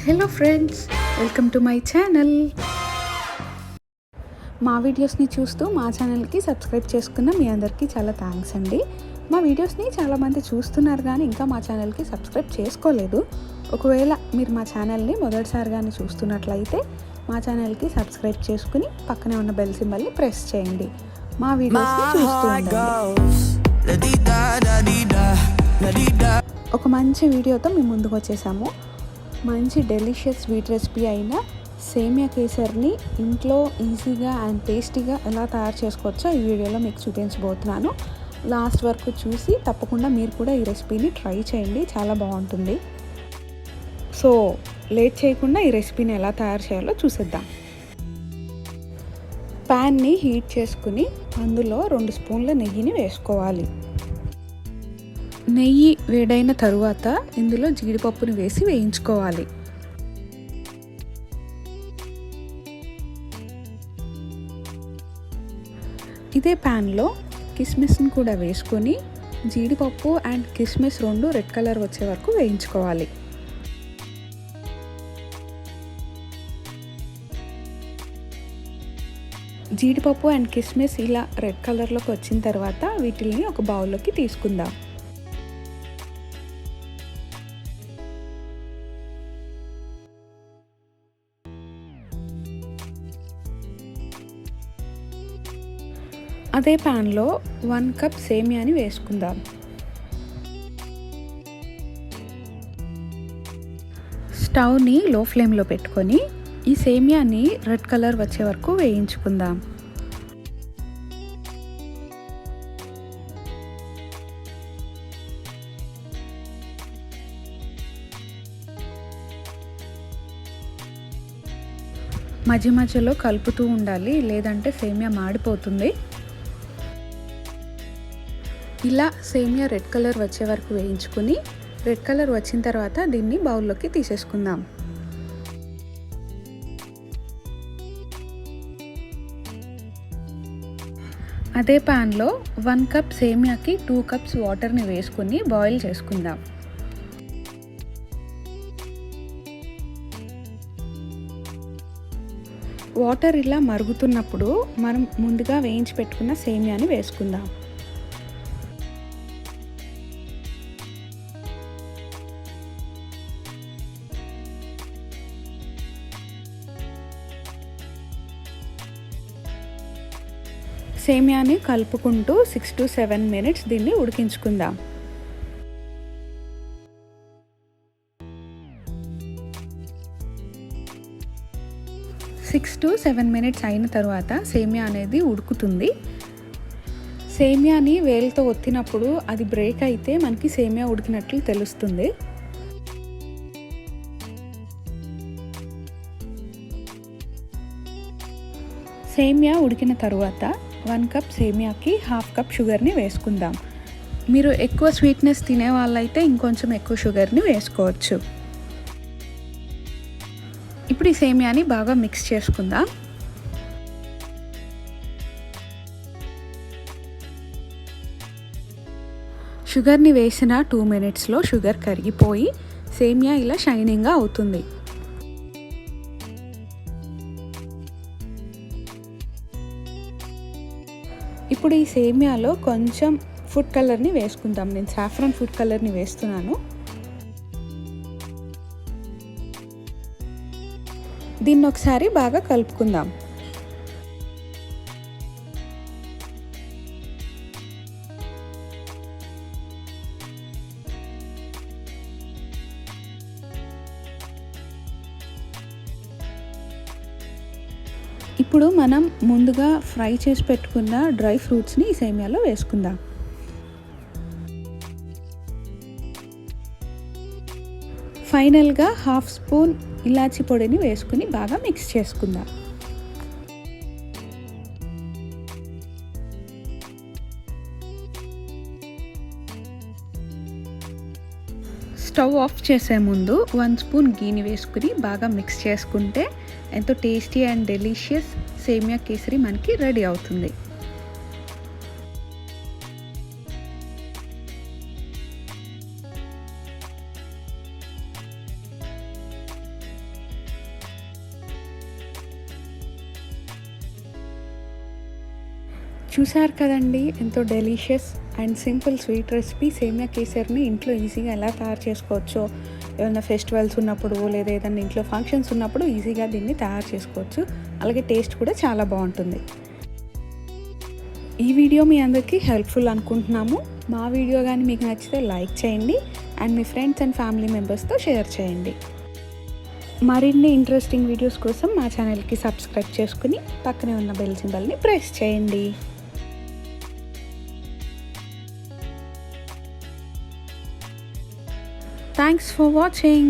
Hello friends, welcome to my channel. మా వీడియోస్ని చూస్తూ మా ఛానల్కి సబ్స్క్రైబ్ చేసుకున్న మీ అందరికీ చాలా థ్యాంక్స్ అండి. మా వీడియోస్ని చాలామంది చూస్తున్నారు కానీ ఇంకా మా ఛానల్కి సబ్స్క్రైబ్ చేసుకోలేదు. ఒకవేళ మీరు మా ఛానల్ని మొదటిసారిగానే చూస్తున్నట్లయితే మా ఛానల్కి సబ్స్క్రైబ్ చేసుకుని పక్కనే ఉన్న బెల్ సింబల్ని ప్రెస్ చేయండి. మా వీడియోస్ని చూస్తూ ఉండండి. ఒక మంచి వీడియోతో మేము ముందుకు వచ్చేసాము. మంచి డెలిషియస్ స్వీట్ రెసిపీ అయిన సేమియా కేసరిని ఇంట్లో ఈజీగా అండ్ టేస్టీగా ఎలా తయారు చేసుకోవచ్చో ఈ వీడియోలో మీకు చూపించబోతున్నాను. లాస్ట్ వరకు చూసి తప్పకుండా మీరు కూడా ఈ రెసిపీని ట్రై చేయండి, చాలా బాగుంటుంది. సో లేట్ చేయకుండా ఈ రెసిపీని ఎలా తయారు చేయాలో చూసేద్దాం. ప్యాన్ని హీట్ చేసుకుని అందులో 2 స్పూన్ల నెయ్యిని వేసుకోవాలి. నెయ్యి వేడైన తరువాత ఇందులో జీడిపప్పుని వేసి వేయించుకోవాలి. ఇదే ప్యాన్లో కిస్మిస్ని కూడా వేసుకొని జీడిపప్పు అండ్ కిస్మిస్ 2 రెడ్ కలర్ వచ్చే వరకు వేయించుకోవాలి. జీడిపప్పు అండ్ కిస్మిస్ ఇలా రెడ్ కలర్లోకి వచ్చిన తర్వాత వీటిని ఒక బౌల్లోకి తీసుకుందాం. అదే ప్యాన్లో 1 కప్ సేమియాని వేసుకుందాం. స్టవ్ని లో ఫ్లేమ్లో పెట్టుకొని ఈ సేమియాని రెడ్ కలర్ వచ్చే వరకు వేయించుకుందాం. మధ్య మధ్యలో కలుపుతూ ఉండాలి, లేదంటే సేమియా మాడిపోతుంది. ఇలా సేమియా రెడ్ కలర్ వచ్చే వరకు వేయించుకుని రెడ్ కలర్ వచ్చిన తర్వాత దీన్ని బౌల్లోకి తీసేసుకుందాం. అదే ప్యాన్లో 1 కప్ సేమియాకి 2 కప్స్ వాటర్ని వేసుకుని బాయిల్ చేసుకుందాం. వాటర్ ఇలా మరుగుతున్నప్పుడు మనం ముందుగా వేయించి పెట్టుకున్న సేమియాని వేసుకుందాం. సేమియాని కలుపుకుంటూ 6 to 7 minutes దీన్ని ఉడికించుకుందాం. 6 to 7 minutes అయిన తర్వాత సేమియా అనేది ఉడుకుతుంది. సేమియాని వేలుతో ఒత్తినప్పుడు అది బ్రేక్ అయితే మనకి సేమియా ఉడికినట్లు తెలుస్తుంది. సేమియా ఉడికిన తర్వాత 1 కప్ సేమియాకి 1/2 కప్ షుగర్ని వేసుకుందాం. మీరు ఎక్కువ స్వీట్నెస్ తినే వాళ్ళైతే ఇంకొంచెం ఎక్కువ షుగర్ని వేసుకోవచ్చు. ఇప్పుడు ఈ సేమియాని బాగా మిక్స్ చేసుకుందాం. షుగర్ని వేసిన 2 minutesలో షుగర్ కరిగిపోయి సేమియా ఇలా షైనింగ్గా అవుతుంది. ఇప్పుడు ఈ సేమియాలో కొంచెం ఫుడ్ కలర్ని వేసుకుందాం. నేను సాఫ్రాన్ ఫుడ్ కలర్ని వేస్తున్నాను. దీన్ని ఒకసారి బాగా కలుపుకుందాం. ఇప్పుడు మనం ముందుగా ఫ్రై చేసి పెట్టుకున్న డ్రై ఫ్రూట్స్ని ఈ సేమియాలో వేసుకుందాం. ఫైనల్గా 1/2 స్పూన్ ఇలాచీ పొడిని వేసుకుని బాగా మిక్స్ చేసుకుందాం. స్టవ్ ఆఫ్ చేసే ముందు 1 స్పూన్ గీని వేసుకుని బాగా మిక్స్ చేసుకుంటే ఎంతో టేస్టీ అండ్ డెలిషియస్ సేమియా కేసరి మనకి రెడీ అవుతుంది. చూసారు కదండి, ఎంతో delicious and simple sweet recipe సేమియా కేసరిని ఇంట్లో ఈజీగా ఎలా తయారు చేసుకోవచ్చో. ఏమైనా ఫెస్టివల్స్ ఉన్నప్పుడు లేదా ఏదైనా ఇంట్లో ఫంక్షన్స్ ఉన్నప్పుడు ఈజీగా దీన్ని తయారు చేసుకోవచ్చు. అలాగే టేస్ట్ కూడా చాలా బాగుంటుంది. ఈ వీడియో మీ అందరికీ హెల్ప్ఫుల్ అనుకుంటున్నాము. మా వీడియో కానీ మీకు నచ్చితే లైక్ చేయండి and me friends and family మెంబర్స్తో షేర్ చేయండి. మరిన్ని ఇంట్రెస్టింగ్ వీడియోస్ కోసం మా ఛానల్కి సబ్స్క్రైబ్ చేసుకుని పక్కనే ఉన్న బెల్ సింబల్ని ప్రెస్ చేయండి. Thanks for watching.